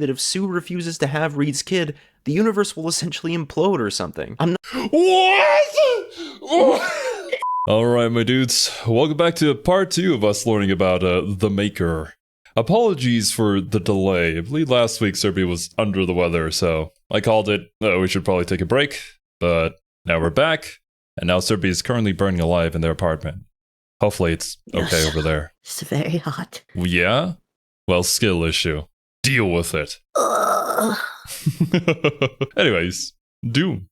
that if Sue refuses to have Reed's kid, the universe will essentially implode or something. What? Alright, my dudes, welcome back to part 2 of us learning about The Maker. Apologies for the delay. I believe last week Serbia was under the weather, so I called it, we should probably take a break, but now we're back, and now Serbia is currently burning alive in their apartment. Hopefully it's okay over there. It's very hot. Yeah? Well, skill issue. Deal with it. Anyways, Doom.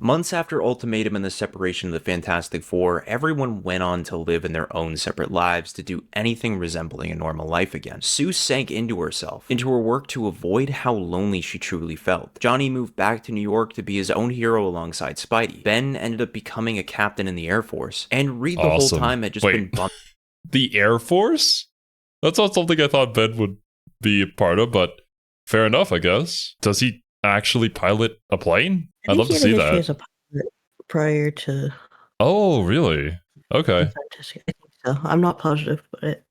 Months after Ultimatum and the separation of the Fantastic Four, everyone went on to live in their own separate lives to do anything resembling a normal life again. Sue sank into herself, into her work to avoid how lonely she truly felt. Johnny moved back to New York to be his own hero alongside Spidey. Ben ended up becoming a captain in the Air Force, and Reed the whole time had just been bumped. The Air Force? That's not something I thought Ben would be a part of, but fair enough, I guess. Does he actually pilot a plane? I'd love to see that. As a pilot prior to. Oh, really? Okay. I think so. I'm not positive, but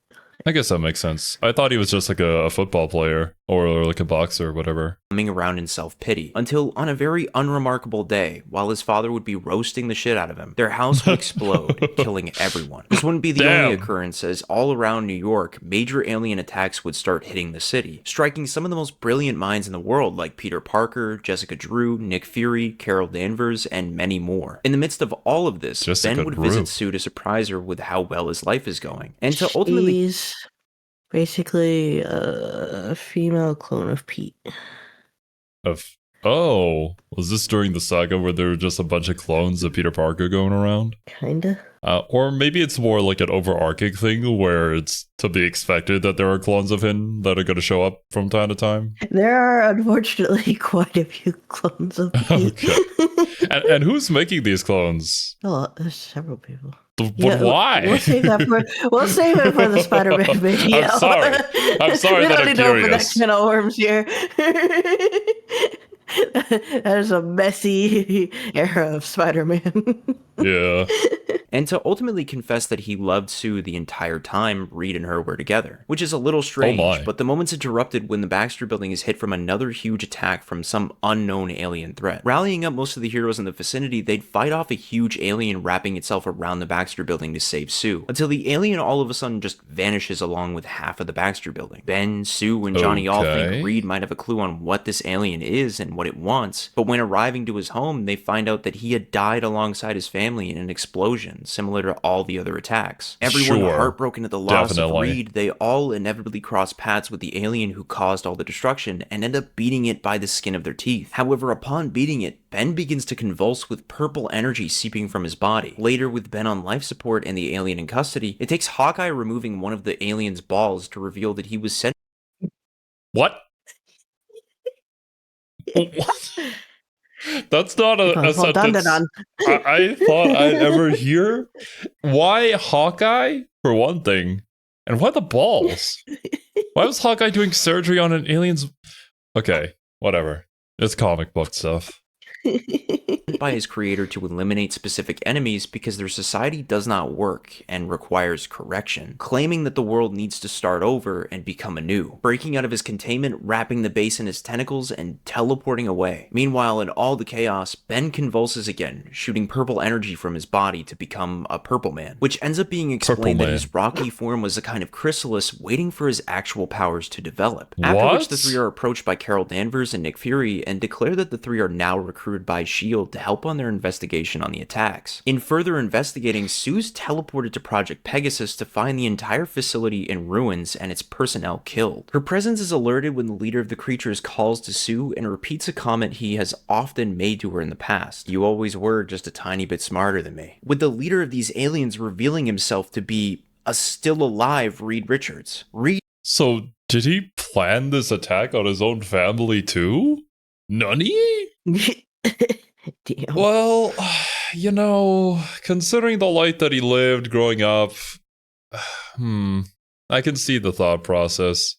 I guess that makes sense. I thought he was just like a football player or like a boxer or whatever. Coming around in self-pity, until on a very unremarkable day, while his father would be roasting the shit out of him, their house would explode, killing everyone. This wouldn't be the only occurrence, as all around New York, major alien attacks would start hitting the city, striking some of the most brilliant minds in the world like Peter Parker, Jessica Drew, Nick Fury, Carol Danvers, and many more. In the midst of all of this, Ben would visit Sue to surprise her with how well his life is going, and to ultimately... She's basically a female clone of Pete. Oh, was this during the saga where there were just a bunch of clones of Peter Parker going around? Kinda. Or maybe it's more like an overarching thing where it's to be expected that there are clones of him that are going to show up from time to time. There are unfortunately quite a few clones of Pete. Okay. and who's making these clones? Oh, there's several people. But why? We'll save it for the Spider-Man video. I'm sorry that I'm curious. We don't need to open that can of worms here. That is a messy era of Spider-Man. Yeah. And to ultimately confess that he loved Sue the entire time Reed and her were together, which is a little strange, but the moment's interrupted when the Baxter building is hit from another huge attack from some unknown alien threat. Rallying up most of the heroes in the vicinity, they'd fight off a huge alien wrapping itself around the Baxter building to save Sue, until the alien all of a sudden just vanishes along with half of the Baxter building. Ben, Sue, and Johnny all think Reed might have a clue on what this alien is and what it wants, but when arriving to his home, they find out that he had died alongside his family in an explosion, similar to all the other attacks. Everyone heartbroken at the loss of Reed, they all inevitably cross paths with the alien who caused all the destruction and end up beating it by the skin of their teeth. However, upon beating it, Ben begins to convulse with purple energy seeping from his body. Later, with Ben on life support and the alien in custody, it takes Hawkeye removing one of the alien's balls to reveal that he was sent. What? What? That's not a sentence I thought I'd ever hear. Why Hawkeye, for one thing? And why the balls? Why was Hawkeye doing surgery on an alien's... Okay, whatever. It's comic book stuff. By his creator to eliminate specific enemies because their society does not work and requires correction, claiming that the world needs to start over and become anew, breaking out of his containment, wrapping the base in his tentacles, and teleporting away. Meanwhile, in all the chaos, Ben convulses again, shooting purple energy from his body to become a Purple Man, which ends up being explained that his rocky form was a kind of chrysalis waiting for his actual powers to develop. After which the three are approached by Carol Danvers and Nick Fury and declare that the three are now recruited by S.H.I.E.L.D. to help on their investigation on the attacks. In further investigating, Sue's teleported to Project Pegasus to find the entire facility in ruins and its personnel killed. Her presence is alerted when the leader of the creatures calls to Sue and repeats a comment he has often made to her in the past. "You always were just a tiny bit smarter than me." With the leader of these aliens revealing himself to be a still alive Reed Richards. So, did he plan this attack on his own family too? Nani? Damn. Well, you know, considering the life that he lived growing up, I can see the thought process.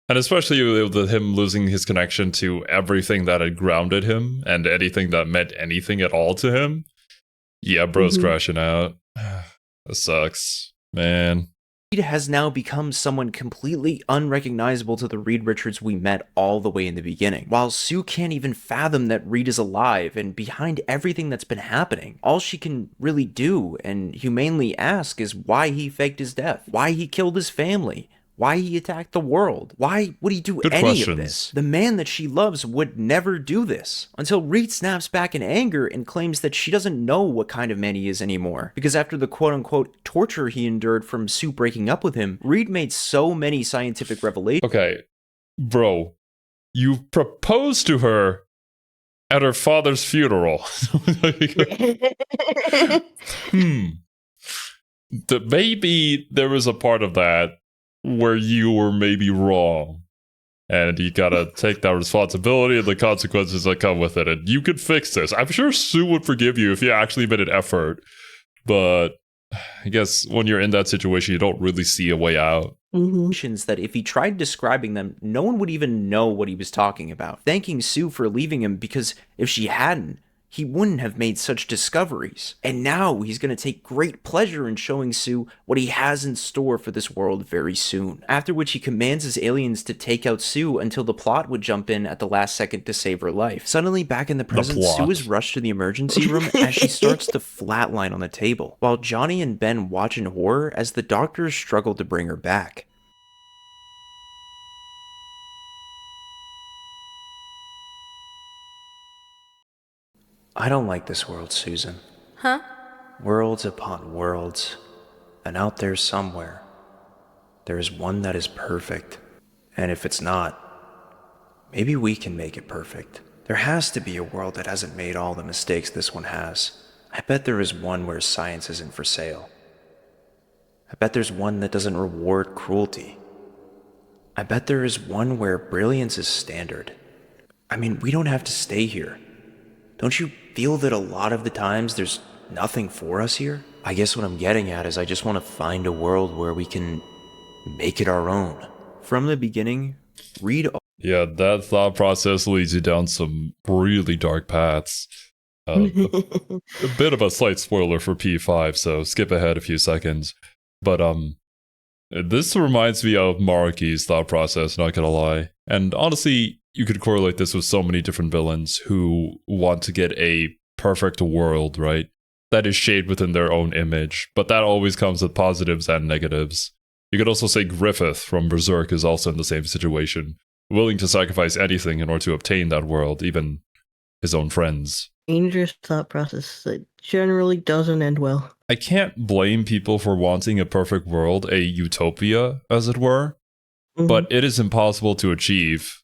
And especially with him losing his connection to everything that had grounded him and anything that meant anything at all to him. Yeah, bro's crashing out. That sucks, man. Reed has now become someone completely unrecognizable to the Reed Richards we met all the way in the beginning. While Sue can't even fathom that Reed is alive and behind everything that's been happening, all she can really do and humanely ask is why he faked his death, why he killed his family, why he attacked the world. Why would he do Good any questions. of this? The man that she loves would never do this. Until Reed snaps back in anger and claims that she doesn't know what kind of man he is anymore. Because after the quote-unquote torture he endured from Sue breaking up with him, Reed made so many scientific revelations. Okay, bro, you proposed to her at her father's funeral. Maybe there was a part of that where you were maybe wrong. And you gotta take that responsibility and the consequences that come with it. And you could fix this. I'm sure Sue would forgive you if you actually made an effort. But I guess when you're in that situation, you don't really see a way out. That if he tried describing them, no one would even know what he was talking about. Thanking Sue for leaving him because if she hadn't, he wouldn't have made such discoveries. And now he's going to take great pleasure in showing Sue what he has in store for this world very soon. After which he commands his aliens to take out Sue until the plot would jump in at the last second to save her life. Suddenly back in the present, Sue is rushed to the emergency room as she starts to flatline on the table, while Johnny and Ben watch in horror as the doctors struggle to bring her back. I don't like this world, Susan. Huh? Worlds upon worlds, and out there somewhere, there is one that is perfect. And if it's not, maybe we can make it perfect. There has to be a world that hasn't made all the mistakes this one has. I bet there is one where science isn't for sale. I bet there's one that doesn't reward cruelty. I bet there is one where brilliance is standard. I mean, we don't have to stay here. Don't you feel that a lot of the times there's nothing for us here? I guess what I'm getting at is I just want to find a world where we can make it our own. From the beginning, Reed... Yeah, that thought process leads you down some really dark paths. A bit of a slight spoiler for P5, so skip ahead a few seconds. But this reminds me of Maruki's thought process, not gonna lie. And honestly, you could correlate this with so many different villains who want to get a perfect world, right? That is shaped within their own image, but that always comes with positives and negatives. You could also say Griffith from Berserk is also in the same situation, willing to sacrifice anything in order to obtain that world, even his own friends. Dangerous thought process that generally doesn't end well. I can't blame people for wanting a perfect world, a utopia, as it were, but it is impossible to achieve.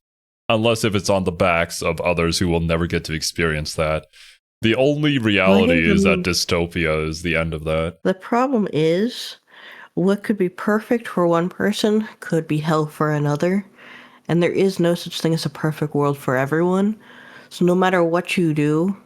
Unless if it's on the backs of others who will never get to experience that. The only reality is that dystopia is the end of that. The problem is, what could be perfect for one person could be hell for another. And there is no such thing as a perfect world for everyone. So no matter what you do,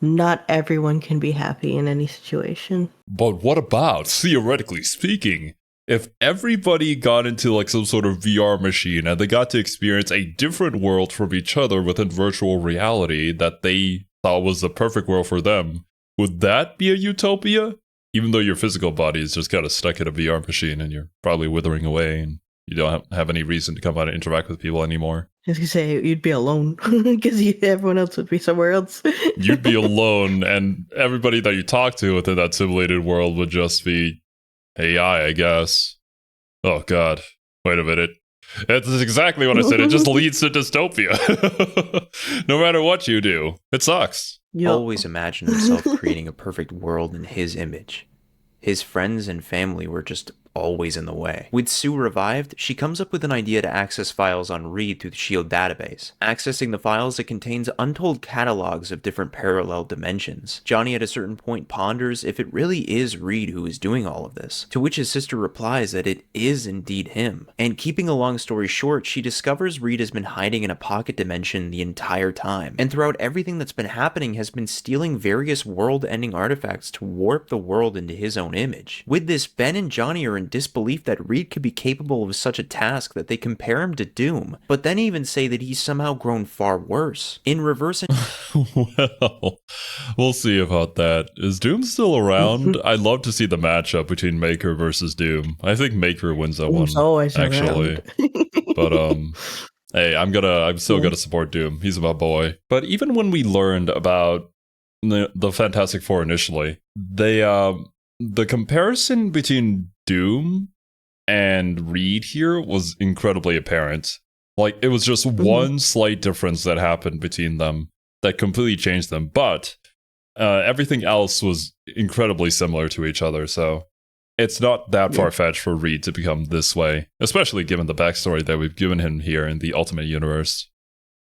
not everyone can be happy in any situation. But what about, theoretically speaking, if everybody got into like some sort of VR machine and they got to experience a different world from each other within virtual reality that they thought was the perfect world for them, would that be a utopia? Even though your physical body is just kind of stuck in a VR machine and you're probably withering away and you don't have any reason to come out and interact with people anymore. I was gonna say, you'd be alone, because everyone else would be somewhere else. You'd be alone, and everybody that you talk to within that simulated world would just be AI, I guess. Oh god, wait a minute. That's exactly what I said. It just leads to dystopia. No matter what you do, it sucks. Always imagined himself creating a perfect world in his image. His friends and family were just always in the way. With Sue revived, she comes up with an idea to access files on Reed through the SHIELD database. Accessing the files, it contains untold catalogs of different parallel dimensions. Johnny at a certain point ponders if it really is Reed who is doing all of this, to which his sister replies that it is indeed him. And keeping a long story short, she discovers Reed has been hiding in a pocket dimension the entire time, and throughout everything that's been happening has been stealing various world-ending artifacts to warp the world into his own image. With this, Ben and Johnny are in disbelief that Reed could be capable of such a task that they compare him to Doom, but then even say that he's somehow grown far worse. In reverse, Well, we'll see about that. Is Doom still around? I'd love to see the matchup between Maker versus Doom. I think Maker wins that Doom's one, always actually. around. But hey, I'm still gonna support Doom. He's my boy. But even when we learned about the Fantastic Four initially, the comparison between Doom and Reed here was incredibly apparent. Like, it was just one slight difference that happened between them that completely changed them, but everything else was incredibly similar to each other, so it's not that far-fetched for Reed to become this way, especially given the backstory that we've given him here in the Ultimate Universe.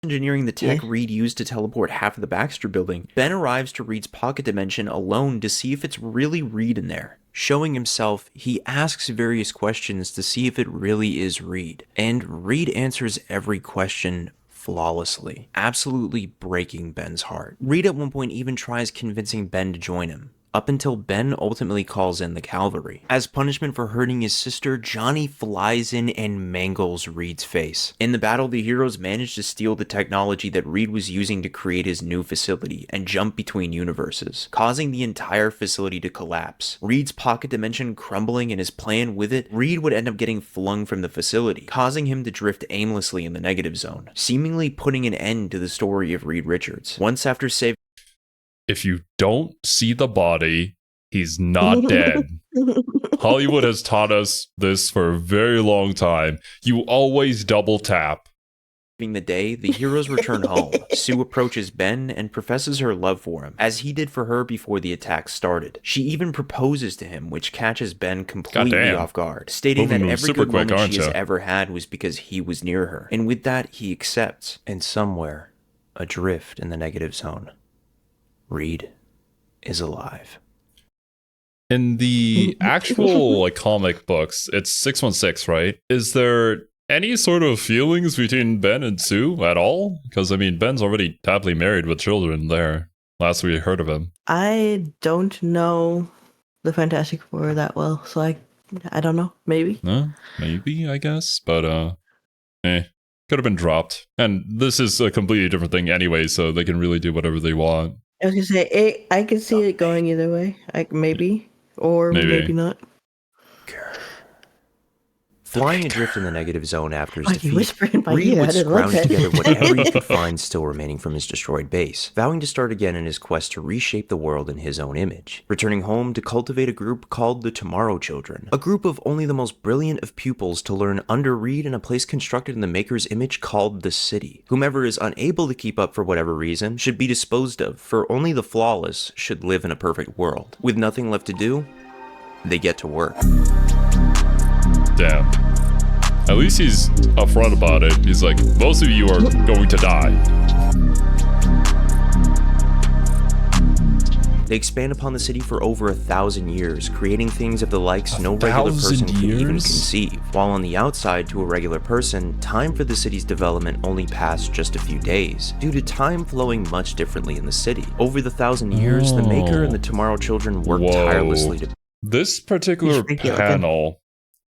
Engineering the tech Reed used to teleport half of the Baxter building, Ben arrives to Reed's pocket dimension alone to see if it's really Reed in there. Showing himself, he asks various questions to see if it really is Reed, and Reed answers every question flawlessly, absolutely breaking Ben's heart. Reed at one point even tries convincing Ben to join him, up until Ben ultimately calls in the cavalry. As punishment for hurting his sister, Johnny flies in and mangles Reed's face. In the battle, the heroes manage to steal the technology that Reed was using to create his new facility and jump between universes, causing the entire facility to collapse. Reed's pocket dimension crumbling and his plan with it, Reed would end up getting flung from the facility, causing him to drift aimlessly in the negative zone, seemingly putting an end to the story of Reed Richards. Once after saving If you don't see the body, he's not dead. Hollywood has taught us this for a very long time. You always double tap. the day, the heroes return home. Sue approaches Ben and professes her love for him, as he did for her before the attack started. She even proposes to him, which catches Ben completely off guard, stating that every good moment she has ever had was because he was near her. And with that, he accepts. And somewhere, adrift in the negative zone, Reed is alive. In the actual comic books, it's 616, right? Is there any sort of feelings between Ben and Sue at all? Because, I mean, Ben's already happily married with children there. Last we heard of him. I don't know the Fantastic Four that well, so I don't know. Maybe. Maybe, I guess. But, could have been dropped. And this is a completely different thing anyway, so they can really do whatever they want. I was gonna say, I can see it going either way. Maybe. Or maybe not. Flying adrift in the negative zone after his defeat, Reed would scrounge together whatever he could find still remaining from his destroyed base, vowing to start again in his quest to reshape the world in his own image, returning home to cultivate a group called the Tomorrow Children, a group of only the most brilliant of pupils to learn under Reed in a place constructed in the Maker's image called the City. Whomever is unable to keep up for whatever reason should be disposed of, for only the flawless should live in a perfect world. With nothing left to do, they get to work. Damn. At least he's upfront about it. He's like, most of you are going to die. They expand upon the city for over 1,000 years, creating things of the likes no regular person could even conceive. While on the outside, to a regular person, time for the city's development only passed just a few days, due to time flowing much differently in the city. Over the 1,000 years, the Maker and the Tomorrow Children worked tirelessly to... This particular panel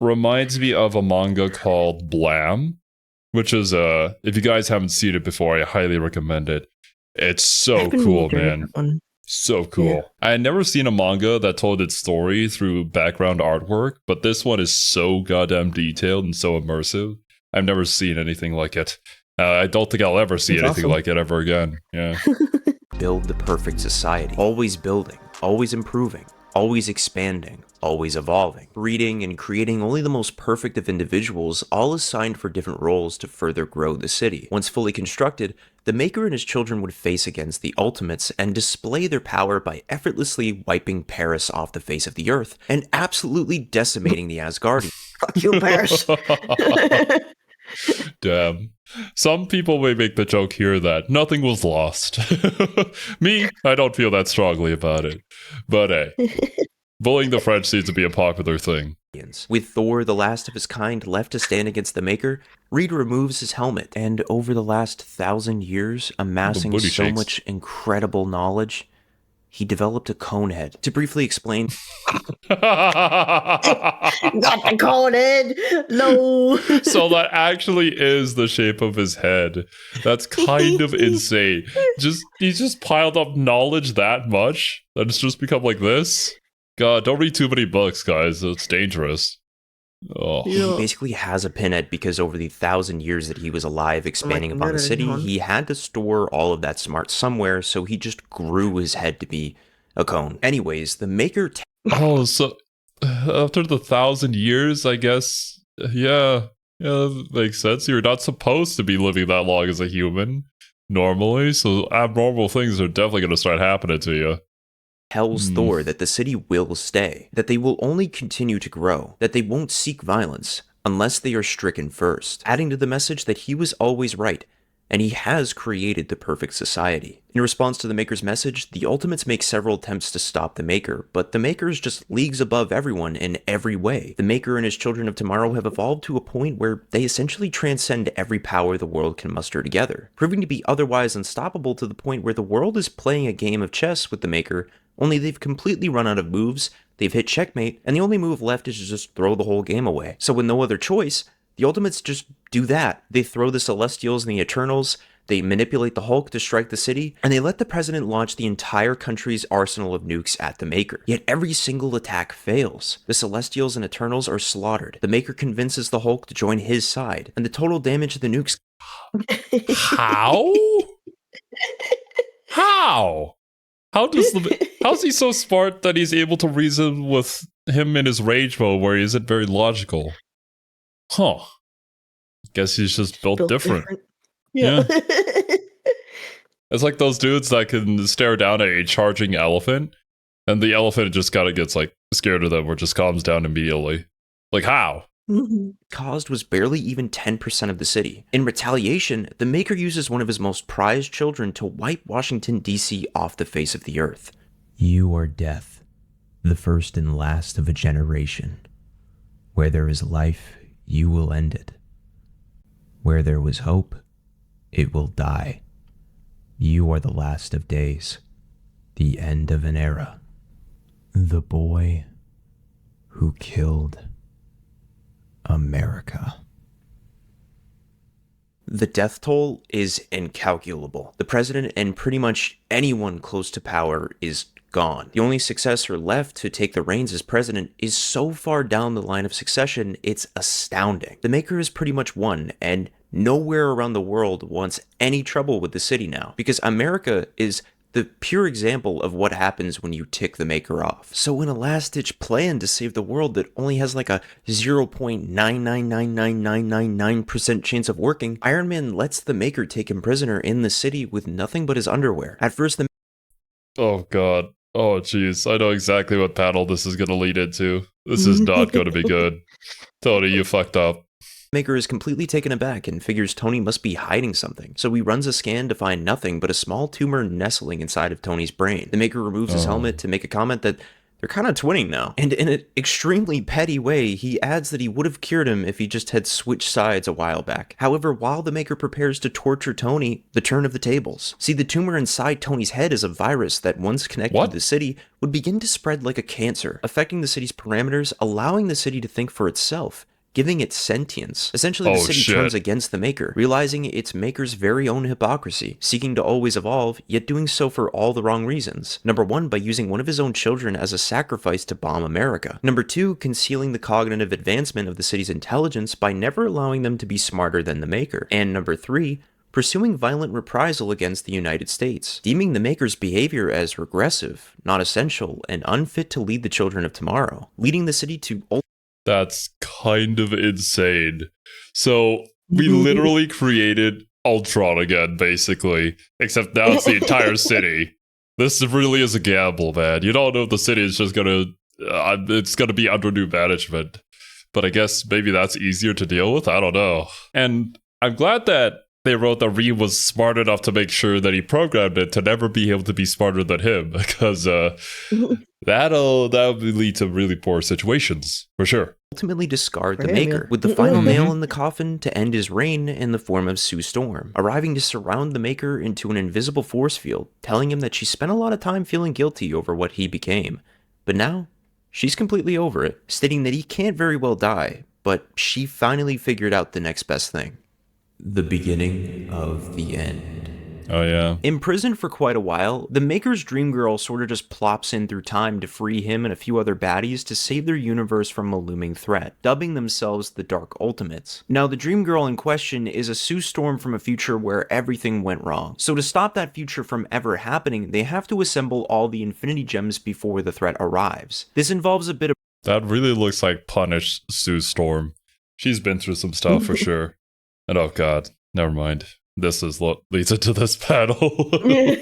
reminds me of a manga called Blam, which is if you guys haven't seen it before, I highly recommend it. It's so cool, man. So cool. Yeah. I had never seen a manga that told its story through background artwork, but this one is so goddamn detailed and so immersive. I've never seen anything like it. I don't think I'll ever see anything like it ever again. Yeah. Build the perfect society. Always building, always improving, always expanding, always evolving, breeding and creating only the most perfect of individuals, all assigned for different roles to further grow the city. Once fully constructed, the Maker and his children would face against the Ultimates and display their power by effortlessly wiping Paris off the face of the earth and absolutely decimating the Asgardians. Fuck you, Paris. Damn. Some people may make the joke here that nothing was lost. Me, I don't feel that strongly about it. But hey, bullying the French seems to be a popular thing. With Thor, the last of his kind, left to stand against the Maker, Reed removes his helmet, and over the last 1,000 years, amassing so much incredible knowledge, he developed a cone head. To briefly explain, Got the cone head. No. So that actually is the shape of his head. That's kind of insane. He's just piled up knowledge that much that it's just become like this. God, don't read too many books, guys. It's dangerous. Oh. Yeah. he basically has a pinhead because over the 1,000 years that he was alive expanding upon the city, he had to store all of that smart somewhere, so he just grew his head to be a cone. Anyways, the Maker Oh, so after the 1,000 years, I guess, yeah, that makes sense. You're not supposed to be living that long as a human normally, so abnormal things are definitely going to start happening to you. tells Thor that the city will stay, that they will only continue to grow, that they won't seek violence unless they are stricken first, adding to the message that he was always right, and he has created the perfect society. In response to the Maker's message, the Ultimates make several attempts to stop the Maker, but the Maker is just leagues above everyone in every way. The Maker and his children of tomorrow have evolved to a point where they essentially transcend every power the world can muster together, proving to be otherwise unstoppable to the point where the world is playing a game of chess with the Maker, only they've completely run out of moves, they've hit checkmate, and the only move left is to just throw the whole game away. So with no other choice, the Ultimates just do that. They throw the Celestials and the Eternals, they manipulate the Hulk to strike the city, and they let the President launch the entire country's arsenal of nukes at the Maker. Yet every single attack fails. The Celestials and Eternals are slaughtered. The Maker convinces the Hulk to join his side, and the total damage of the nukes... How? How? How's he so smart that he's able to reason with him in his rage mode where he isn't very logical? Huh. Guess he's just built different. Yeah. It's like those dudes that can stare down at a charging elephant, and the elephant just kind of gets like scared of them or just calms down immediately. Like, how? caused was barely even 10% of the city. In retaliation, the Maker uses one of his most prized children to wipe Washington, D.C. off the face of the earth. You are death, the first and last of a generation. Where there is life, you will end it. Where there was hope, it will die. You are the last of days, the end of an era. The boy who killed America. The death toll is incalculable. The president and pretty much anyone close to power is gone. The only successor left to take the reins as president is so far down the line of succession, it's astounding. The Maker is pretty much won, and nowhere around the world wants any trouble with the city now, because America is the pure example of what happens when you tick the Maker off. So in a last-ditch plan to save the world that only has like a 0.9999999% chance of working, Iron Man lets the Maker take him prisoner in the city with nothing but his underwear. At first, the Oh god. Oh jeez. I know exactly what panel this is going to lead into. This is not going to be good. Tony, you fucked up. Maker is completely taken aback and figures Tony must be hiding something, so he runs a scan to find nothing but a small tumor nestling inside of Tony's brain. The Maker removes his helmet to make a comment that they're kind of twinning now, and in an extremely petty way, he adds that he would have cured him if he just had switched sides a while back. However, while the Maker prepares to torture Tony, the turn of the tables. See, the tumor inside Tony's head is a virus that, once connected to the city, would begin to spread like a cancer, affecting the city's parameters, allowing the city to think for itself, giving it sentience. Essentially, the city turns against the Maker, realizing its Maker's very own hypocrisy, seeking to always evolve, yet doing so for all the wrong reasons. Number one, by using one of his own children as a sacrifice to bomb America. Number two, concealing the cognitive advancement of the city's intelligence by never allowing them to be smarter than the Maker. And number three, pursuing violent reprisal against the United States, deeming the Maker's behavior as regressive, not essential, and unfit to lead the children of tomorrow, leading the city to That's kind of insane. So, we literally created Ultron again, basically. Except now it's the entire city. This really is a gamble, man. You don't know if the city is just gonna... it's gonna be under new management. But I guess maybe that's easier to deal with? I don't know. And I'm glad that they wrote that Reed was smart enough to make sure that he programmed it to never be able to be smarter than him. Because that'll lead to really poor situations, for sure. ultimately discard For the him, yeah. Maker, with the final nail in the coffin to end his reign in the form of Sue Storm, arriving to surround the Maker into an invisible force field, telling him that she spent a lot of time feeling guilty over what he became. But now, she's completely over it, stating that he can't very well die, but she finally figured out the next best thing. The beginning of the end. Oh, yeah. Imprisoned for quite a while, the Maker's Dream Girl sort of just plops in through time to free him and a few other baddies to save their universe from a looming threat, dubbing themselves the Dark Ultimates. Now, the Dream Girl in question is a Sue Storm from a future where everything went wrong. So to stop that future from ever happening, they have to assemble all the Infinity Gems before the threat arrives. This involves a bit of That really looks like punished Sue Storm. She's been through some stuff for sure. And oh god, never mind. This is what leads into this battle. brain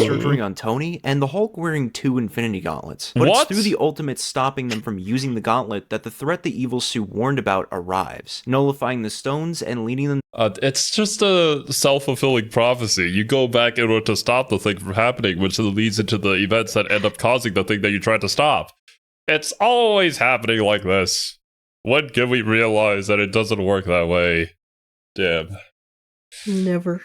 surgery on Tony, and the Hulk wearing 2 Infinity Gauntlets. But What? it's through the Ultimates stopping them from using the gauntlet that the threat the evil Sue warned about arrives, nullifying the stones and leading them It's just a self-fulfilling prophecy. You go back in order to stop the thing from happening, which leads into the events that end up causing the thing that you tried to stop. It's always happening like this. When can we realize that it doesn't work that way? Damn. Never.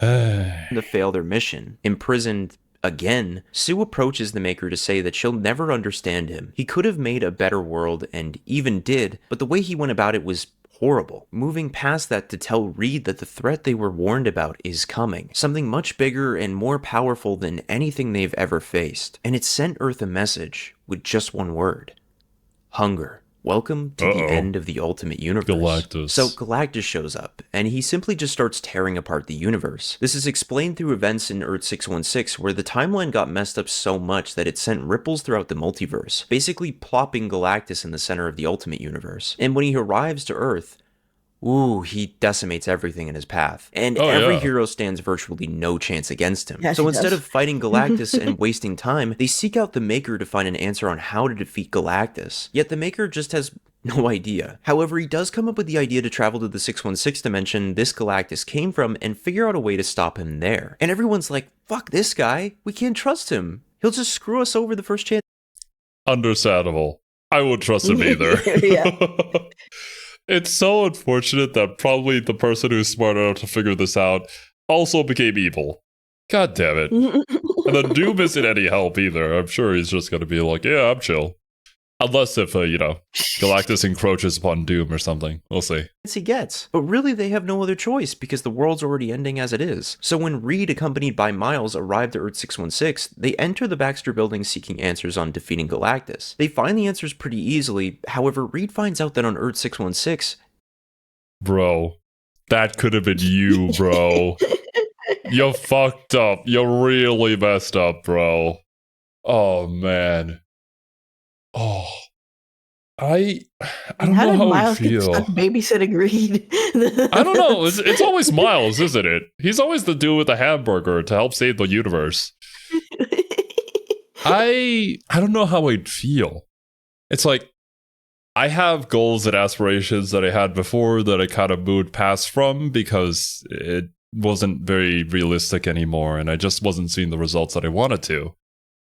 to fail their mission. Imprisoned again, Sue approaches the Maker to say that she'll never understand him. He could have made a better world, and even did, but the way he went about it was horrible. Moving past that to tell Reed that the threat they were warned about is coming. Something much bigger and more powerful than anything they've ever faced. And it sent Earth a message with just one word. Hunger. Welcome to the end of the Ultimate Universe. Galactus. So Galactus shows up, and he simply just starts tearing apart the universe. This is explained through events in Earth 616, where the timeline got messed up so much that it sent ripples throughout the multiverse, basically plopping Galactus in the center of the Ultimate Universe. And when he arrives to Earth, ooh, he decimates everything in his path. And every hero stands virtually no chance against him. Yes, so he instead does. of fighting Galactus and wasting time, they seek out the Maker to find an answer on how to defeat Galactus. Yet the Maker just has no idea. However, he does come up with the idea to travel to the 616 dimension this Galactus came from and figure out a way to stop him there. And everyone's like, fuck this guy. We can't trust him. He'll just screw us over the first chance. Understandable. I wouldn't trust him either. Yeah. It's so unfortunate that probably the person who's smart enough to figure this out also became evil. God damn it. And then Doom isn't any help either. I'm sure he's just gonna be like, yeah, I'm chill. Unless if, Galactus encroaches upon Doom or something. We'll see. He gets. But really, they have no other choice because the world's already ending as it is. So when Reed, accompanied by Miles, arrive to Earth 616, they enter the Baxter building seeking answers on defeating Galactus. They find the answers pretty easily, however, Reed finds out that on Earth 616, Bro, that could have been you, bro. You fucked up. You really messed up, bro. Oh, man. Oh. I don't How know did how Miles I get feel. stuck babysitting Reed? I don't know. It's always Miles, isn't it? He's always the dude with the hamburger to help save the universe. I don't know how I'd feel. It's like I have goals and aspirations that I had before that I kind of moved past from because it wasn't very realistic anymore and I just wasn't seeing the results that I wanted to.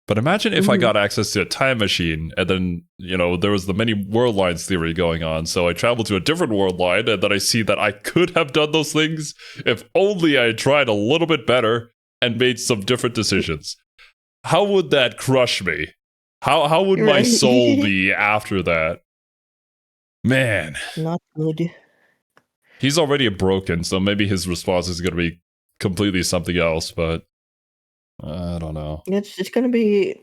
But imagine if I got access to a time machine and then, there was the many world lines theory going on. So I traveled to a different world line and then I see that I could have done those things if only I tried a little bit better and made some different decisions. How would that crush me? How would my soul be after that? Man. Not good. He's already broken, so maybe his response is going to be completely something else, but I don't know. It's going to be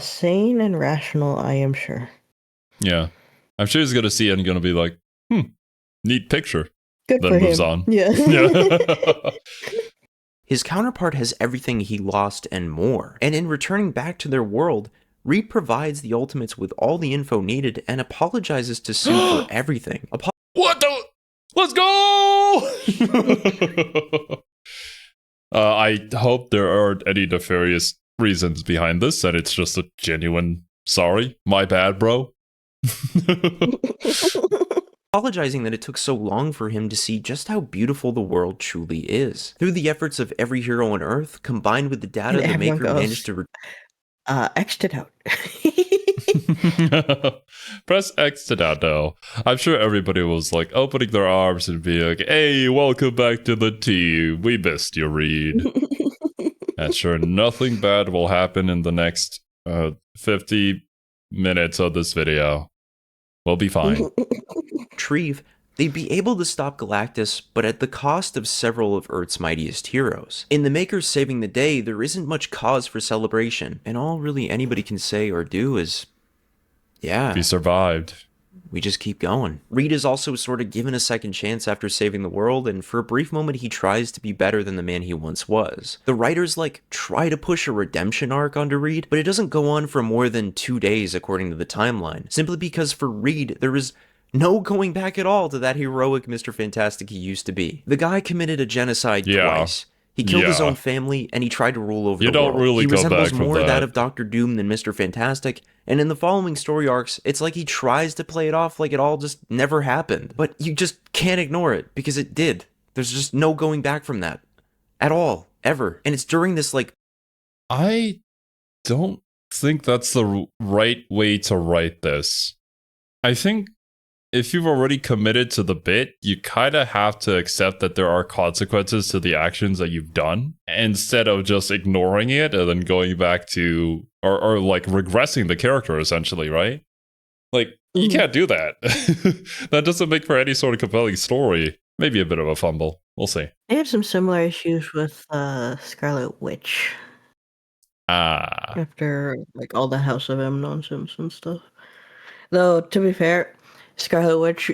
sane and rational, I am sure. Yeah. I'm sure he's going to see it and going to be like, neat picture. Good then for moves him. on. Yeah. Yeah. his counterpart has everything he lost and more. And in returning back to their world, Reed provides the Ultimates with all the info needed and apologizes to Sue for everything. What the? Let's go! I hope there aren't any nefarious reasons behind this, and it's just a genuine sorry. My bad, bro. Apologizing that it took so long for him to see just how beautiful the world truly is. Through the efforts of every hero on Earth, combined with the data the Maker managed to... X'd it out. Press X to download. I'm sure everybody was like opening their arms and being like, hey, welcome back to the team. We missed you, Reed. And sure, nothing bad will happen in the next 50 minutes of this video. We'll be fine. Retrieve, they'd be able to stop Galactus, but at the cost of several of Earth's mightiest heroes. In the Makers saving the day, there isn't much cause for celebration, and all really anybody can say or do is, yeah, He survived. we just keep going. Reed is also sort of given a second chance after saving the world, and for a brief moment he tries to be better than the man he once was. The writers, try to push a redemption arc onto Reed, but it doesn't go on for more than 2 days according to the timeline, simply because for Reed, there is no going back at all to that heroic Mr. Fantastic he used to be. The guy committed a genocide twice. He killed his own family, and he tried to rule over the world. Really he go resembles back from more that. that of Doctor Doom than Mr. Fantastic, and in the following story arcs, it's like he tries to play it off like it all just never happened. But you just can't ignore it, because it did. There's just no going back from that. At all. Ever. And it's during this, I don't think that's the right way to write this. I think if you've already committed to the bit, you kind of have to accept that there are consequences to the actions that you've done instead of just ignoring it and then going back to or regressing the character essentially, right? You can't do that. That doesn't make for any sort of compelling story. Maybe a bit of a fumble. We'll see. They have some similar issues with Scarlet Witch after all the House of M nonsense and stuff. Though, to be fair, Scarlet Witch,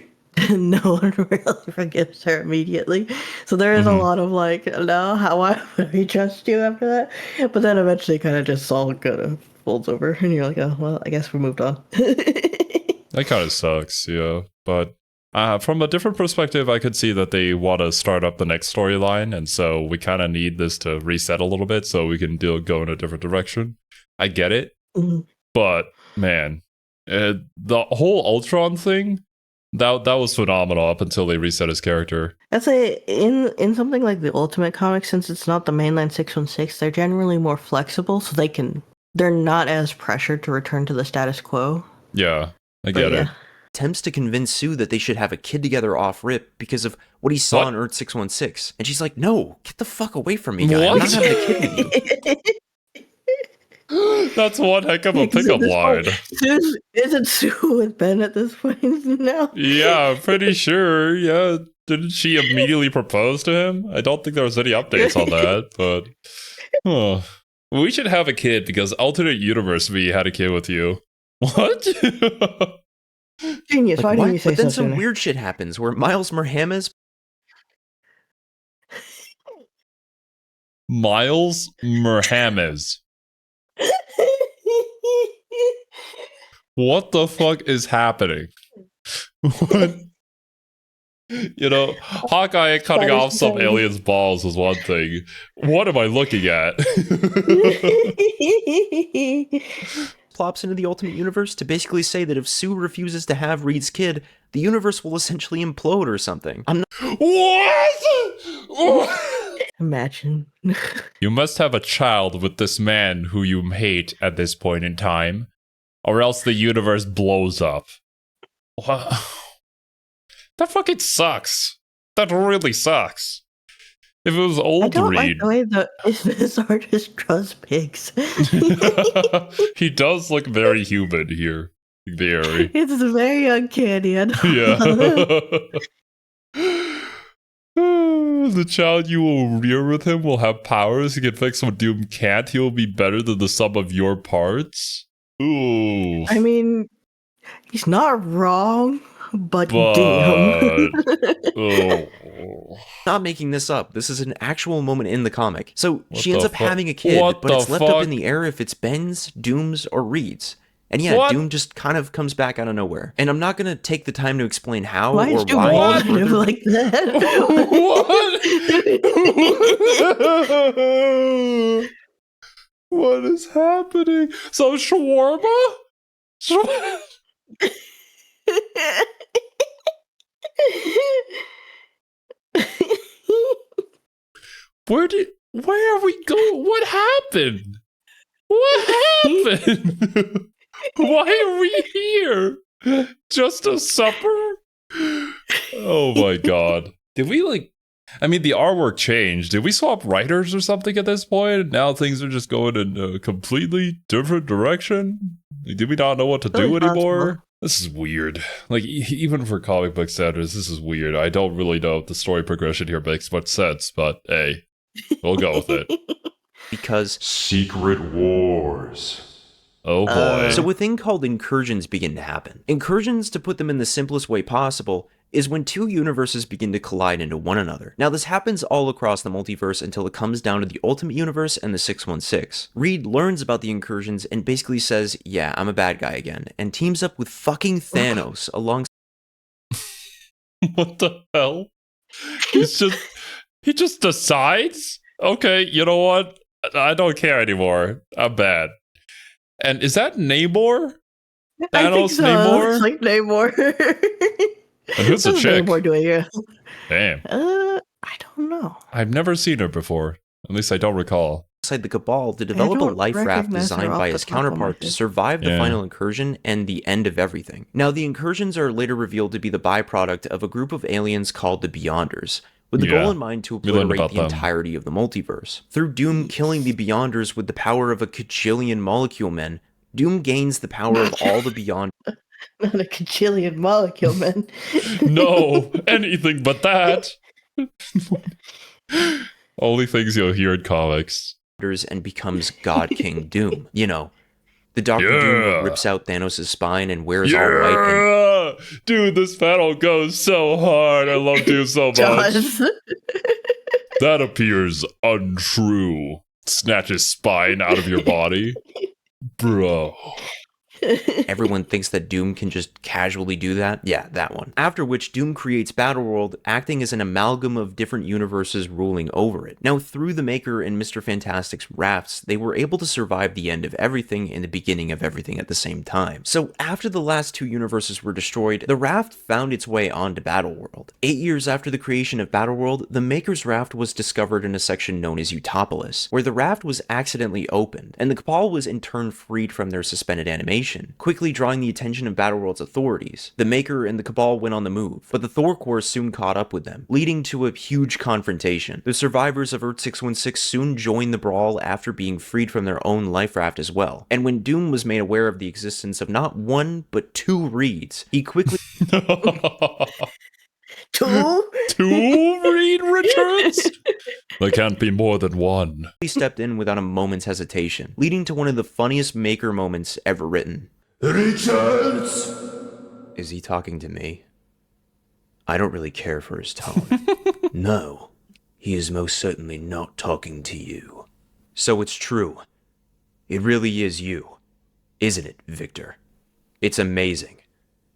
no one really forgives her immediately. So there is a lot of no, why would we trust you after that? But then eventually kind of just all kind of folds over and you're like, oh, well, I guess we moved on. That kind of sucks, yeah. But from a different perspective, I could see that they want to start up the next storyline, and so we kind of need this to reset a little bit so we can go in a different direction. I get it, but man, the whole Ultron thing, that was phenomenal up until they reset his character. I'd say in something like the Ultimate Comics, since it's not the mainline 616, they're generally more flexible, so they're not as pressured to return to the status quo. Yeah, I get it. Attempts to convince Sue that they should have a kid together off rip because of what he saw on Earth 616. And she's like, no, get the fuck away from me, guy. I'm not having a kid with you. That's one heck of a pickup line. Isn't Sue with Ben at this point now? Yeah, I'm pretty sure. Yeah. Didn't she immediately propose to him? I don't think there was any updates on that, but we should have a kid because alternate universe me had a kid with you. What? Genius, why didn't you say But then so some sooner? weird shit happens where Miles Morhames What the fuck is happening? What? Hawkeye cutting off some alien's balls was one thing. What am I looking at? plops into the Ultimate Universe to basically say that if Sue refuses to have Reed's kid, the universe will essentially implode or something. What? Imagine. You must have a child with this man who you hate at this point in time, or else the universe blows up. Wow. That fucking sucks. That really sucks. If it was old I don't Reed. like the way this artist draws pigs. He does look very human here. Very. It's very uncanny. Yeah. The child you will rear with him will have powers. He can fix what Doom can't. He will be better than the sum of your parts. Ooh. I mean, he's not wrong, but damn. Oh. Not making this up. This is an actual moment in the comic. So she ends up fuck? having a kid, What but the it's left up fuck? in the air if it's Ben's, Doom's, or Reed's. And yeah, What? Doom just kind of comes back out of nowhere. And I'm not going to take the time to explain how Why or is Doom why. live like that? What? What is happening? Some shawarma? Where are we going? What happened? What happened? Why are we here? Just a supper? Oh my god. Did we I mean, the artwork changed. Did we swap writers or something at this point? Now things are just going in a completely different direction? Did we not know what to do Totally anymore? possible. This is weird. Like, even for comic book standards, this is weird. I don't really know if the story progression here makes much sense, but hey, we'll go with it. Because Secret Wars. Oh boy. so a thing called incursions begin to happen. Incursions, to put them in the simplest way possible, is when two universes begin to collide into one another. Now, this happens all across the multiverse until it comes down to the Ultimate Universe and the 616. Reed learns about the incursions and basically says, yeah, I'm a bad guy again, and teams up with fucking Thanos alongside What the hell? He just decides? Okay, you know what? I don't care anymore. I'm bad. And is that Namor? I think Thanos so. Namor? It's like Namor. And who's the What's chick? Namor doing here? Damn. I don't know. I've never seen her before. At least I don't recall. the Cabal to develop a don't life raft recognize her designed off by the his top of my counterpart to head. survive the Yeah. final incursion and the end of everything. Now, the incursions are later revealed to be the byproduct of a group of aliens called the Beyonders, with the Yeah. goal in mind to We learned obliterate about the them. entirety of the multiverse. Through Doom killing the Beyonders with the power of a cajillion molecule men, Doom gains the power of all the Beyonders Not a cajillion molecule, man. No, anything but that. Only things you'll hear in comics. and becomes God King Doom. You know, the Doctor Doom Yeah. who rips out Thanos' spine and wears all white and Yeah! Dude, this panel goes so hard. I love Doom so much. Jaws. That appears untrue. Snatch his spine out of your body. Bro. everyone thinks that Doom can just casually do that. Yeah, that one. After which, Doom creates Battleworld, acting as an amalgam of different universes ruling over it. Now, through the Maker and Mr. Fantastic's rafts, they were able to survive the end of everything and the beginning of everything at the same time. So, after the last two universes were destroyed, the raft found its way onto Battleworld. 8 years after the creation of Battleworld, the Maker's raft was discovered in a section known as Utopolis, where the raft was accidentally opened, and the Cabal was in turn freed from their suspended animation, quickly drawing the attention of Battleworld's authorities. The Maker and the Cabal went on the move, but the Thor Corps soon caught up with them, leading to a huge confrontation. The survivors of Earth 616 soon joined the brawl after being freed from their own life raft as well, and when Doom was made aware of the existence of not one, but two Reeds, he quickly Two? Two Reed returns? There can't be more than one. stepped in without a moment's hesitation, leading to one of the funniest Maker moments ever written. Richards! Is he talking to me? I don't really care for his tone. No, he is most certainly not talking to you. So it's true. It really is you. Isn't it, Victor? It's amazing.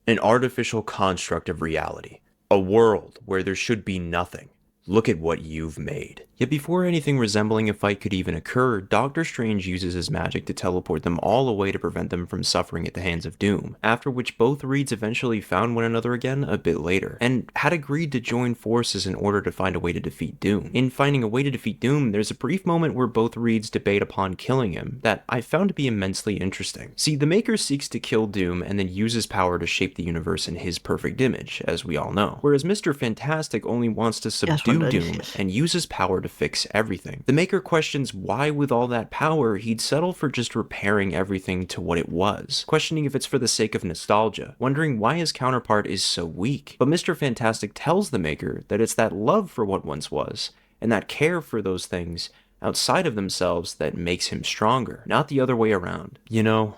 An artificial construct of reality. A world where there should be nothing. Look at what you've made. Yet before anything resembling a fight could even occur, Doctor Strange uses his magic to teleport them all away to prevent them from suffering at the hands of Doom, after which both Reeds eventually found one another again a bit later, and had agreed to join forces in order to find a way to defeat Doom. In finding a way to defeat Doom, there's a brief moment where both Reeds debate upon killing him that I found to be immensely interesting. See, the Maker seeks to kill Doom and then uses power to shape the universe in his perfect image, as we all know, whereas Mr. Fantastic only wants to subdue Doom and uses power to fix everything. The Maker questions why with all that power he'd settle for just repairing everything to what it was, questioning if it's for the sake of nostalgia, wondering why his counterpart is so weak. But Mr. Fantastic tells the Maker that it's that love for what once was, and that care for those things outside of themselves that makes him stronger, not the other way around. You know,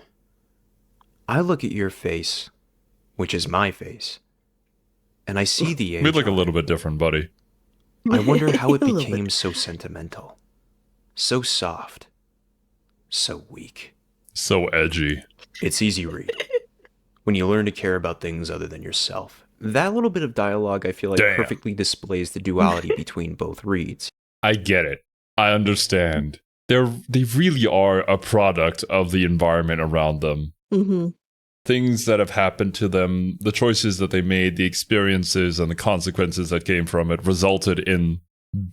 I look at your face, which is my face, and I see the age We look a on little bit different, buddy. I wonder how it A little bit. became so sentimental, so soft, so weak. So edgy. It's easy read. When you learn to care about things other than yourself. That little bit of dialogue I feel like Damn. perfectly displays the duality between both reads. I get it. I understand. They really are a product of the environment around them. Mm-hmm. Things that have happened to them, the choices that they made, the experiences and the consequences that came from it resulted in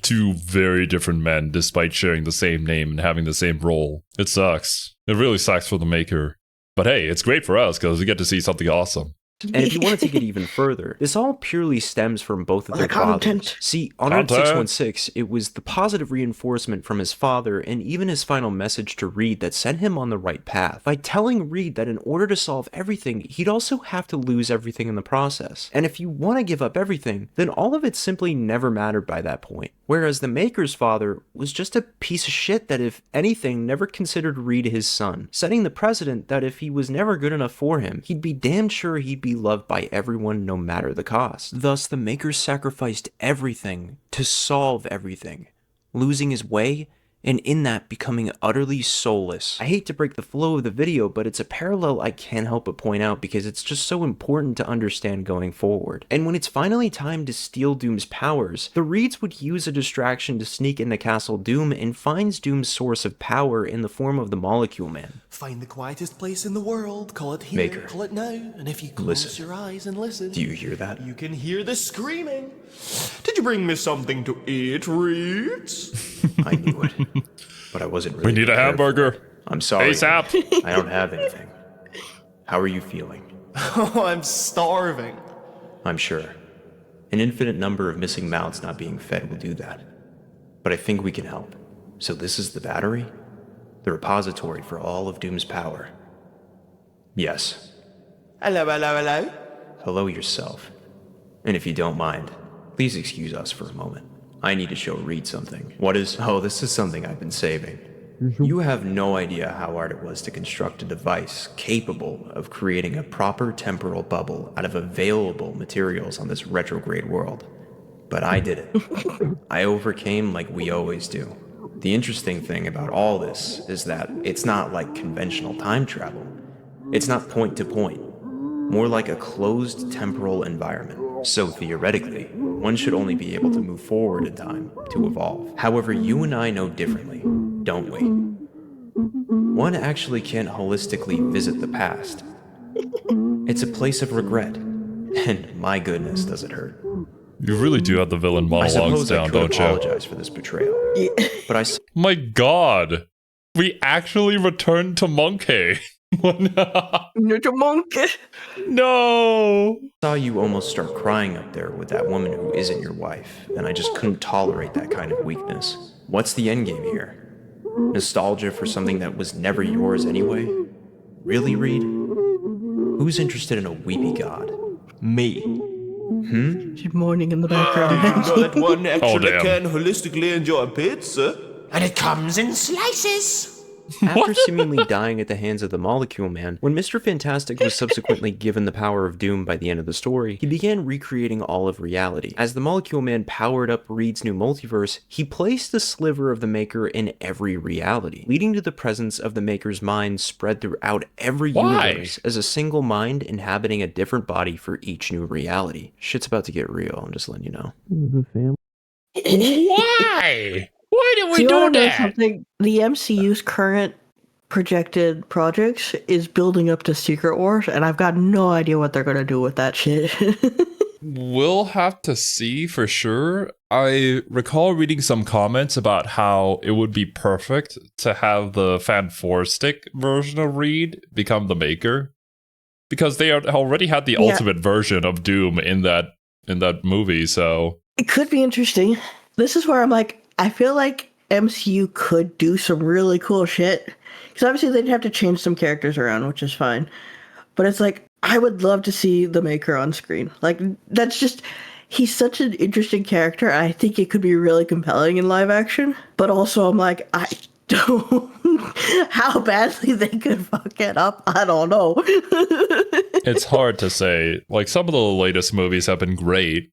two very different men despite sharing the same name and having the same role. It sucks. It really sucks for the Maker. But hey, it's great for us because we get to see something awesome. And if you want to take it even further, this all purely stems from both of their Content. fathers. See, on Earth 616, it was the positive reinforcement from his father and even his final message to Reed that sent him on the right path, by telling Reed that in order to solve everything, he'd also have to lose everything in the process. And if you want to give up everything, then all of it simply never mattered by that point. Whereas the Maker's father was just a piece of shit that, if anything, never considered Reed his son, setting the precedent that if he was never good enough for him, he'd be damn sure he'd be loved by everyone no matter the cost. Thus, the Maker sacrificed everything to solve everything, losing his way, and in that becoming utterly soulless. I hate to break the flow of the video, but it's a parallel I can't help but point out because it's just so important to understand going forward. And when it's finally time to steal Doom's powers, the Reeds would use a distraction to sneak into Castle Doom and finds Doom's source of power in the form of the Molecule Man. Find the quietest place in the world, call it here, Maker. call it now, and if you close Listen. your eyes and listen, Do you hear that? you can hear the screaming. Did you bring me something to eat, Reeds? I knew it. But I wasn't really We need a prepared for hamburger. it. I'm sorry. ASAP. I don't have anything. How are you feeling? Oh, I'm starving. I'm sure. An infinite number of missing mouths not being fed will do that. But I think we can help. So this is the battery? The repository for all of Doom's power. Yes. Hello, hello, hello. Hello yourself. And if you don't mind, please excuse us for a moment. I need to show Reed something. What is... Oh, this is something I've been saving. You have no idea how hard it was to construct a device capable of creating a proper temporal bubble out of available materials on this retrograde world. But I did it. I overcame like we always do. The interesting thing about all this is that it's not like conventional time travel. It's not point to point. More like a closed temporal environment. So theoretically, one should only be able to move forward in time to evolve. However, you and I know differently, don't we? One actually can't holistically visit the past. It's a place of regret. And my goodness, does it hurt. You really do have the villain I monologues suppose I down, could don't you? apologize for this betrayal. But I My god. We actually returned to Monkey. Ninja monkey. No. saw you almost start crying up there with that woman who isn't your wife, and I just couldn't tolerate that kind of weakness. What's the endgame here? Nostalgia for something that was never yours anyway? Really, Reed? Who's interested in a weepy god? Me. She's mourning in the You background. got one extra Oh, that damn. can holistically enjoy pizza. And it comes in slices. After seemingly dying at the hands of the Molecule Man, when Mr. Fantastic was subsequently given the power of Doom by the end of the story, he began recreating all of reality. As the Molecule Man powered up Reed's new multiverse, he placed the sliver of the Maker in every reality, leading to the presence of the Maker's mind spread throughout every Why? universe as a single mind inhabiting a different body for each new reality. Shit's about to get real, I'm just letting you know. Why? Why did we Do you do want to know that? something? The MCU's current projected projects is building up to Secret Wars, and I've got no idea what they're gonna do with that shit. We'll have to see for sure. I recall reading some comments about how it would be perfect to have the Fanforstic version of Reed become the Maker, because they already had the Yeah. ultimate version of Doom in that movie. So It could be interesting. This is where I'm like, I feel like MCU could do some really cool shit. Because obviously they'd have to change some characters around, which is fine. But it's like, I would love to see the Maker on screen. Like, that's just, he's such an interesting character. I think it could be really compelling in live action. But also, I'm like, I don't, how badly they could fuck it up, I don't know. it's hard to say. Like, some of the latest movies have been great,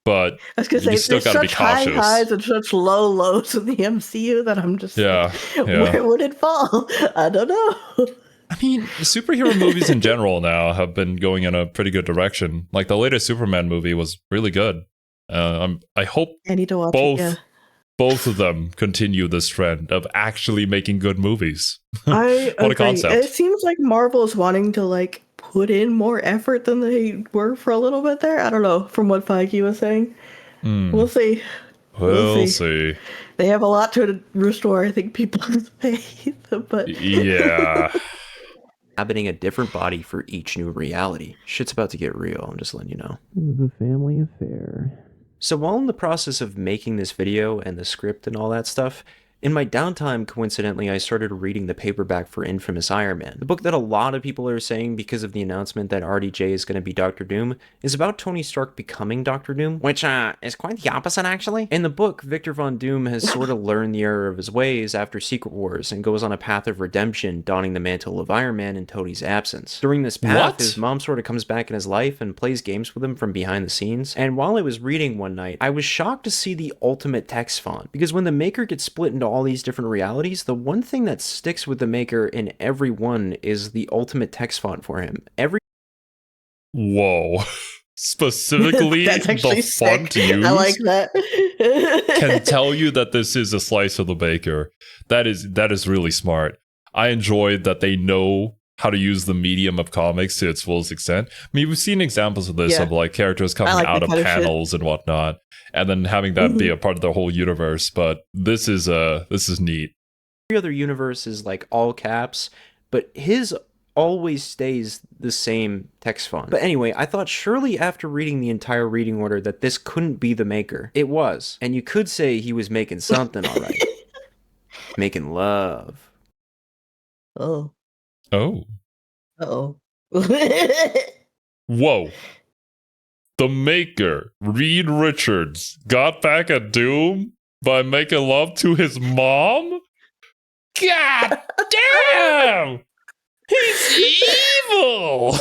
but I was gonna you say, still there's gotta be such high cautious. highs and such low lows in the MCU that I'm just Yeah, like, yeah. where would it fall? I don't know. I mean, superhero movies in general now have been going in a pretty good direction. Like, the latest Superman movie was really good. I hope I need to watch both it. Yeah. both of them continue this trend of actually making good movies. I What a agree. concept. It seems like Marvel is wanting to like put in more effort than they were for a little bit there. I don't know, from what Feige was saying. We'll see. We'll see. see. They have a lot to restore, I think, people's faith. But Yeah. inhabiting a different body for each new reality. Shit's about to get real, I'm just letting you know. The family affair. So while in the process of making this video and the script and all that stuff, in my downtime, coincidentally, I started reading the paperback for Infamous Iron Man. The book that a lot of people are saying because of the announcement that RDJ is going to be Dr. Doom is about Tony Stark becoming Dr. Doom, which is quite the opposite actually. In the book, Victor Von Doom has sort of learned the error of his ways after Secret Wars and goes on a path of redemption, donning the mantle of Iron Man in Tony's absence. During this path, his mom sort of comes back in his life and plays games with him from behind the scenes. And while I was reading one night, I was shocked to see the ultimate text font, because when the Maker gets split into all these different realities, the one thing that sticks with the Maker in every one is the ultimate text font for him. Whoa. Specifically, the font used I like that. can tell you that this is a slice of the Maker. That is really smart. I enjoyed that they know how to use the medium of comics to its fullest extent. I mean, we've seen examples of this, of like characters coming out of panels and whatnot, and then having that be a part of the whole universe. But this is neat. Every other universe is like all caps, but his always stays the same text font. But anyway, I thought surely after reading the entire reading order that this couldn't be the Maker. It was. And you could say he was making something alright. Making love. Oh. Oh. Uh-oh. Whoa. The Maker, Reed Richards, got back at Doom by making love to his mom? God damn! He's evil!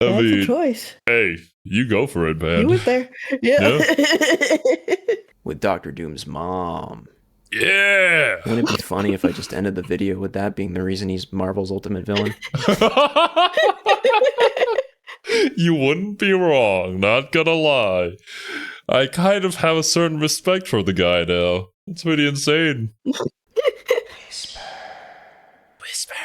That's a choice. Hey, you go for it, man. You went there. Yeah. With Dr. Doom's mom. Yeah! Wouldn't it be funny if I just ended the video with that being the reason he's Marvel's ultimate villain? You wouldn't be wrong, not gonna lie. I kind of have a certain respect for the guy now. It's pretty insane.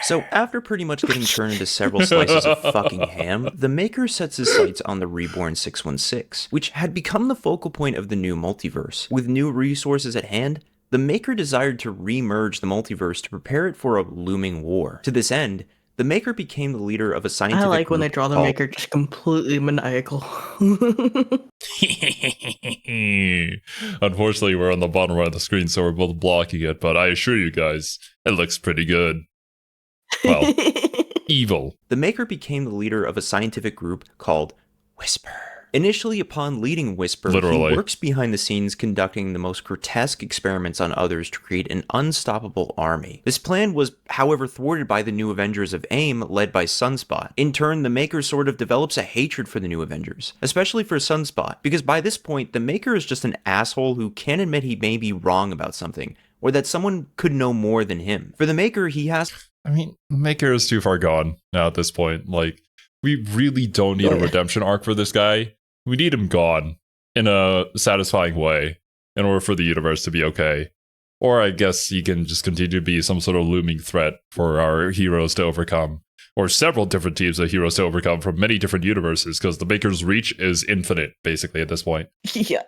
So after pretty much getting turned into several slices of fucking ham, the Maker sets his sights on the reborn 616, which had become the focal point of the new multiverse. With new resources at hand, the Maker desired to re-merge the multiverse to prepare it for a looming war. To this end, the Maker became the leader of a scientific I like when they group draw the called- Maker just completely maniacal. Unfortunately, we're on the bottom right of the screen, so we're both blocking it, but I assure you guys, it looks pretty good. Well, evil. The Maker became the leader of a scientific group called Whisper. Initially, upon leading Whisper, Literally. he works behind the scenes conducting the most grotesque experiments on others to create an unstoppable army. This plan was, however, thwarted by the New Avengers of AIM, led by Sunspot. In turn, the Maker sort of develops a hatred for the New Avengers, especially for Sunspot, because by this point, the Maker is just an asshole who can't admit he may be wrong about something, or that someone could know more than him. For the Maker, he has... I mean, Maker is too far gone now at this point. Like, we really don't need a redemption arc for this guy. We need him gone in a satisfying way in order for the universe to be okay. Or I guess he can just continue to be some sort of looming threat for our heroes to overcome. Or several different teams of heroes to overcome from many different universes, because the Maker's reach is infinite, basically, at this point. Yeah.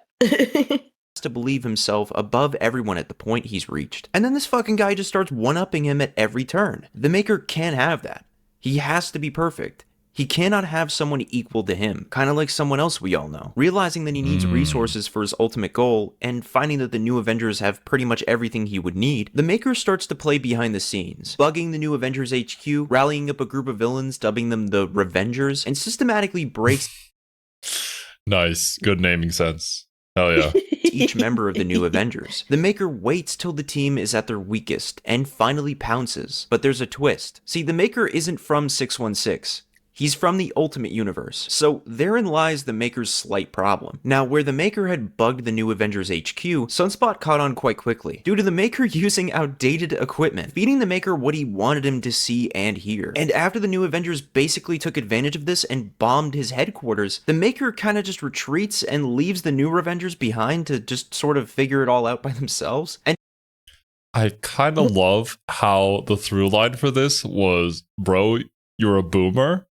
to believe himself above everyone at the point he's reached. And then this fucking guy just starts one-upping him at every turn. The Maker can't have that. He has to be perfect. He cannot have someone equal to him, kind of like someone else we all know. Realizing that he needs resources for his ultimate goal, and finding that the New Avengers have pretty much everything he would need, the Maker starts to play behind the scenes, bugging the New Avengers HQ, rallying up a group of villains, dubbing them the Revengers, and systematically breaks Nice. Good naming sense. Hell yeah. each member of the New Avengers. The Maker waits till the team is at their weakest, and finally pounces. But there's a twist. See, the Maker isn't from 616. He's from the Ultimate Universe, so therein lies the Maker's slight problem. Now, where the Maker had bugged the New Avengers HQ, Sunspot caught on quite quickly, due to the Maker using outdated equipment, feeding the Maker what he wanted him to see and hear. And after the New Avengers basically took advantage of this and bombed his headquarters, the Maker kinda just retreats and leaves the New Avengers behind to just sort of figure it all out by themselves. And I kind of love how the through line for this was, bro, you're a boomer.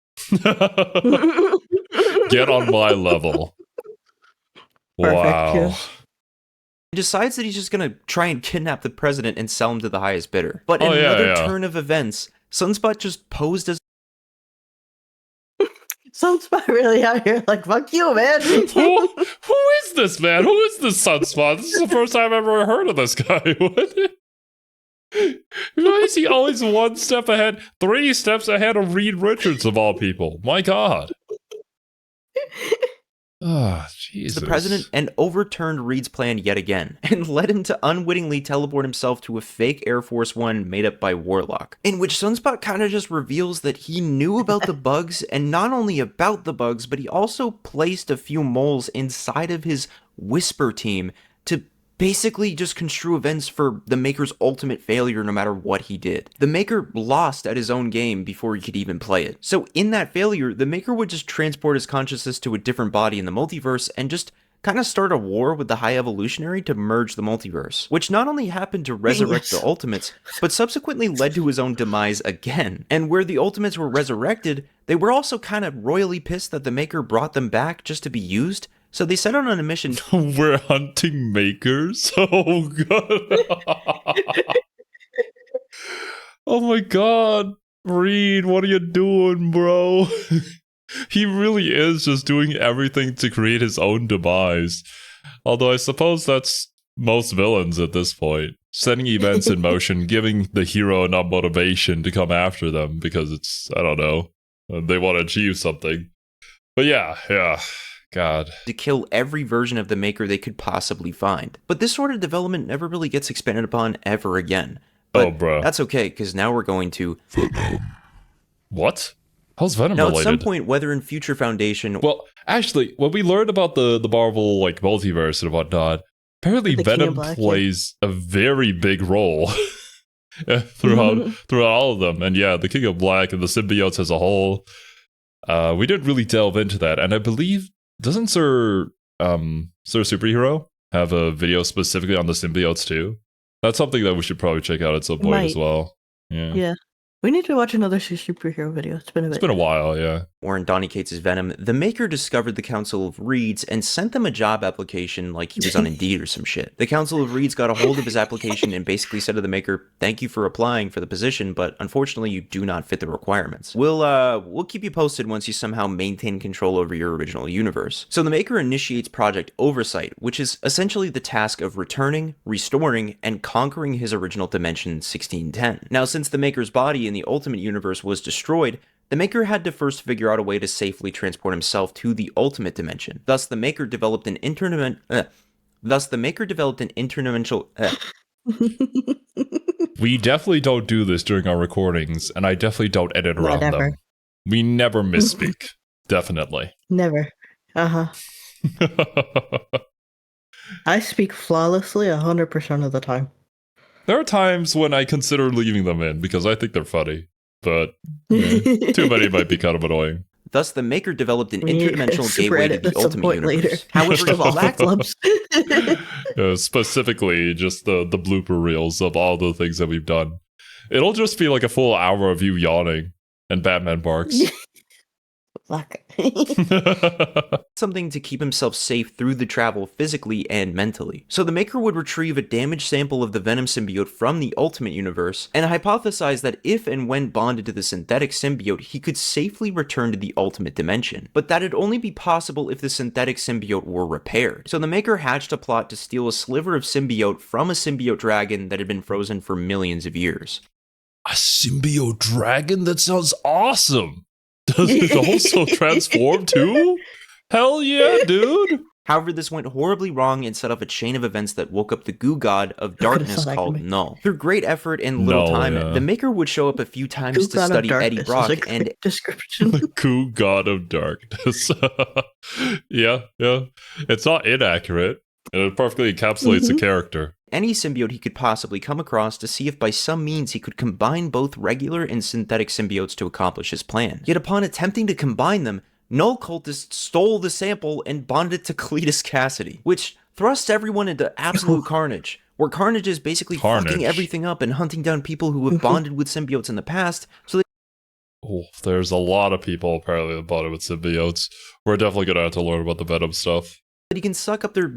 Get on my level. Wow. Yes. he decides that he's just gonna try and kidnap the president and sell him to the highest bidder. But in another turn of events, Sunspot just posed as Sunspot really out here like, fuck you, man. Who is this man? Who is this Sunspot? This is the first time I've ever heard of this guy. What? Why is he always one step ahead, 3 steps ahead of Reed Richards of all people? My God. Ah, Jesus. the president and overturned Reed's plan yet again, and led him to unwittingly teleport himself to a fake Air Force One made up by Warlock, in which Sunspot kind of just reveals that he knew about the bugs, and not only about the bugs, but he also placed a few moles inside of his Whisper team to basically just construe events for the Maker's ultimate failure no matter what he did. The Maker lost at his own game before he could even play it. So in that failure, the Maker would just transport his consciousness to a different body in the multiverse and just kind of start a war with the High Evolutionary to merge the multiverse, which not only happened to resurrect the Ultimates, but subsequently led to his own demise again. And where the Ultimates were resurrected, they were also kind of royally pissed that the Maker brought them back just to be used, so they set out on a mission. We're hunting makers? Oh, God. Oh, my God. Reed, what are you doing, bro? He really is just doing everything to create his own demise. Although I suppose that's most villains at this point. Setting events in motion, giving the hero enough motivation to come after them because it's, I don't know, they want to achieve something. But yeah. God. To kill every version of the Maker they could possibly find. But this sort of development never really gets expanded upon ever again. But bro. That's okay, because now we're going to... What? How's Venom now, related? At some point, whether in future Foundation... Well, actually, when we learned about the Marvel like multiverse and whatnot, apparently Venom plays a very big role throughout all of them. And yeah, the King of Black and the symbiotes as a whole. We didn't really delve into that. And I believe, doesn't Sir Superhero have a video specifically on the symbiotes too? That's something that we should probably check out at some point as well. Yeah. We need to watch another superhero video. It's been a while, yeah. Warren Donny Cates' Venom, the Maker discovered the Council of Reeds and sent them a job application like he was on Indeed or some shit. The Council of Reeds got a hold of his application and basically said to the Maker, "Thank you for applying for the position, but unfortunately you do not fit the requirements. We'll keep you posted once you somehow maintain control over your original universe." So the Maker initiates Project Oversight, which is essentially the task of returning, restoring, and conquering his original dimension 1610. Now, since the Maker's body in the Ultimate Universe was destroyed, the Maker had to first figure out a way to safely transport himself to the Ultimate Dimension. Thus, the Maker developed an interdimensional... We definitely don't do this during our recordings, and I definitely don't edit around them. We never misspeak. Definitely. Never. I speak flawlessly 100% of the time. There are times when I consider leaving them in because I think they're funny, but too many might be kind of annoying. Thus, the Maker developed an interdimensional gateway to the Ultimate Universe. However, of all Black Clubs. Specifically, just the blooper reels of all the things that we've done. It'll just be like a full hour of you yawning and Batman barks. Something to keep himself safe through the travel physically and mentally. So the Maker would retrieve a damaged sample of the Venom symbiote from the Ultimate Universe, and hypothesize that if and when bonded to the synthetic symbiote, he could safely return to the Ultimate Dimension. But that'd only be possible if the synthetic symbiote were repaired. So the Maker hatched a plot to steal a sliver of symbiote from a symbiote dragon that had been frozen for millions of years. A symbiote dragon? That sounds awesome! Does it also transform too? Hell yeah, dude! However, this went horribly wrong and set off a chain of events that woke up the goo god of darkness called Null. Through great effort and little time, the Maker would show up a few times to study Eddie Brock and... description. The goo god of darkness. Yeah. It's not inaccurate. And it perfectly encapsulates the character. Any symbiote he could possibly come across to see if by some means he could combine both regular and synthetic symbiotes to accomplish his plan. Yet upon attempting to combine them, Null cultists stole the sample and bonded it to Cletus Cassidy, which thrust everyone into absolute carnage, where Carnage is basically fucking everything up and hunting down people who have bonded with symbiotes in the past, so there's a lot of people apparently that bonded with symbiotes. We're definitely gonna have to learn about the Venom stuff. that he can suck up their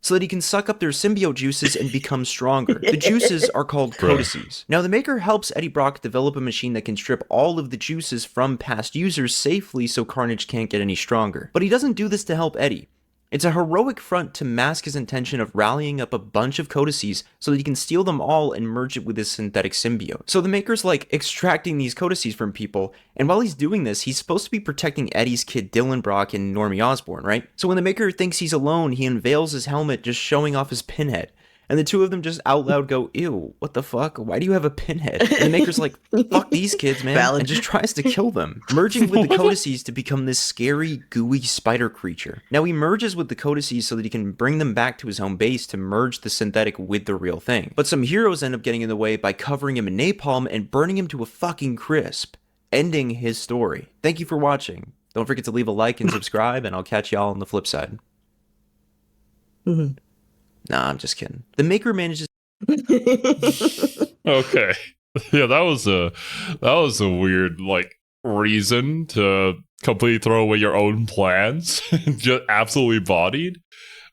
so that he can suck up their symbiote juices and become stronger. The juices are called codices. Now, the Maker helps Eddie Brock develop a machine that can strip all of the juices from past users safely so Carnage can't get any stronger. But he doesn't do this to help Eddie. It's a heroic front to mask his intention of rallying up a bunch of codices so that he can steal them all and merge it with his synthetic symbiote. So the Maker's like extracting these codices from people, and while he's doing this, he's supposed to be protecting Eddie's kid Dylan Brock and Normie Osborn, right? So when the Maker thinks he's alone, he unveils his helmet just showing off his pinhead. And the two of them just out loud go, ew, what the fuck? Why do you have a pinhead? And the Maker's like, fuck these kids, man. Valid. And just tries to kill them, merging with the codices to become this scary, gooey spider creature. Now he merges with the codices so that he can bring them back to his home base to merge the synthetic with the real thing. But some heroes end up getting in the way by covering him in napalm and burning him to a fucking crisp, ending his story. Thank you for watching. Don't forget to leave a like and subscribe, and I'll catch y'all on the flip side. Mhm. Nah, I'm just kidding. The Maker manages. Okay. Yeah, that was a weird like reason to completely throw away your own plans. Just absolutely bodied.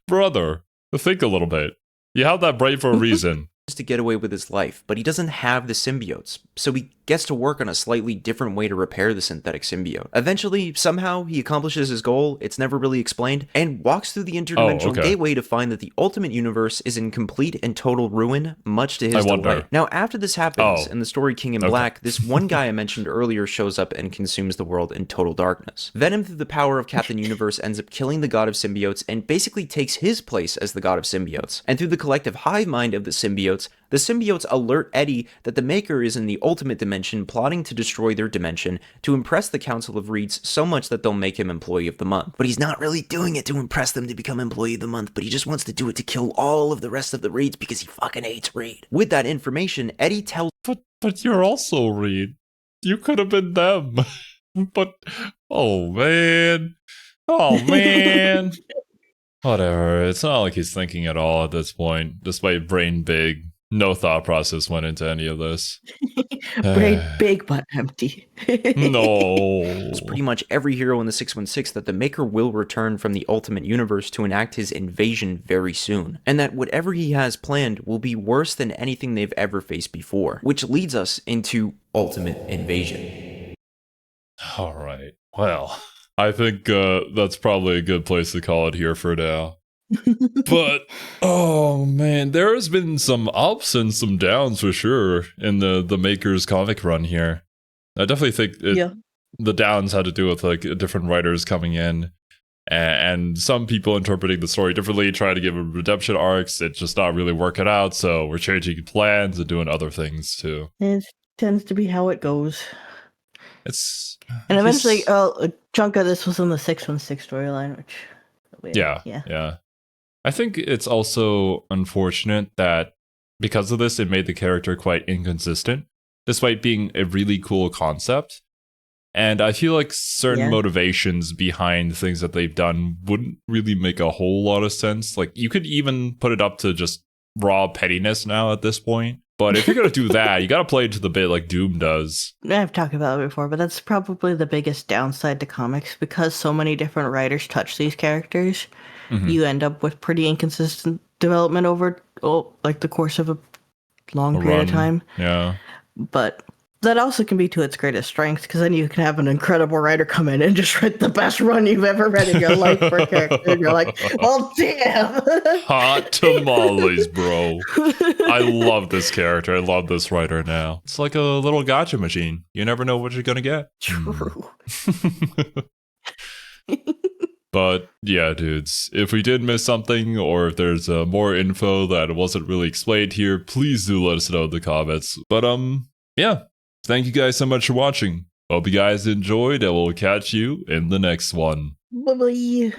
Brother, think a little bit. You have that brain for a reason. to get away with his life, but he doesn't have the symbiotes, so he gets to work on a slightly different way to repair the synthetic symbiote. Eventually, somehow, he accomplishes his goal, it's never really explained, and walks through the interdimensional gateway to find that the Ultimate Universe is in complete and total ruin, much to his delight. Now, after this happens, in the story King in Black, this one guy I mentioned earlier shows up and consumes the world in total darkness. Venom, through the power of Captain Universe, ends up killing the god of symbiotes and basically takes his place as the god of symbiotes. And through the collective hive mind of the symbiotes alert Eddie that the Maker is in the Ultimate Dimension plotting to destroy their dimension to impress the Council of Reeds so much that they'll make him Employee of the Month. But he's not really doing it to impress them to become Employee of the Month, but he just wants to do it to kill all of the rest of the Reeds because he fucking hates Reed. With that information, Eddie tells— But you're also Reed. You could have been them. But, oh man. Oh man. Whatever. It's not like he's thinking at all at this point, despite brain big. No thought process went into any of this. Brain big but empty. No. pretty much every hero in the 616 that the Maker will return from the Ultimate Universe to enact his invasion very soon, and that whatever he has planned will be worse than anything they've ever faced before, which leads us into Ultimate Invasion. Alright, well, I think that's probably a good place to call it here for now. But oh man, there has been some ups and some downs for sure in the Maker's comic run here. I definitely think the downs had to do with like different writers coming in and some people interpreting the story differently, trying to give him redemption arcs. It's just not really working out, so we're changing plans and doing other things too. It tends to be how it goes. And eventually, a chunk of this was in the 616 storyline, which yeah. I think it's also unfortunate that because of this, it made the character quite inconsistent, despite being a really cool concept. And I feel like certain motivations behind things that they've done wouldn't really make a whole lot of sense. Like, you could even put it up to just raw pettiness now at this point. But if you're going to do that, you got to play it to the bit like Doom does. I've talked about it before, but that's probably the biggest downside to comics, because so many different writers touch these characters. You end up with pretty inconsistent development over like the course of a long period of time. Yeah. But that also can be to its greatest strength, because then you can have an incredible writer come in and just write the best run you've ever read in your life for a character. And you're like, oh, damn. Hot tamales, bro. I love this character. I love this writer now. It's like a little gotcha machine. You never know what you're going to get. True. But yeah, dudes, if we did miss something or if there's more info that wasn't really explained here, please do let us know in the comments. But yeah, thank you guys so much for watching. Hope you guys enjoyed, and we'll catch you in the next one. Bye-bye.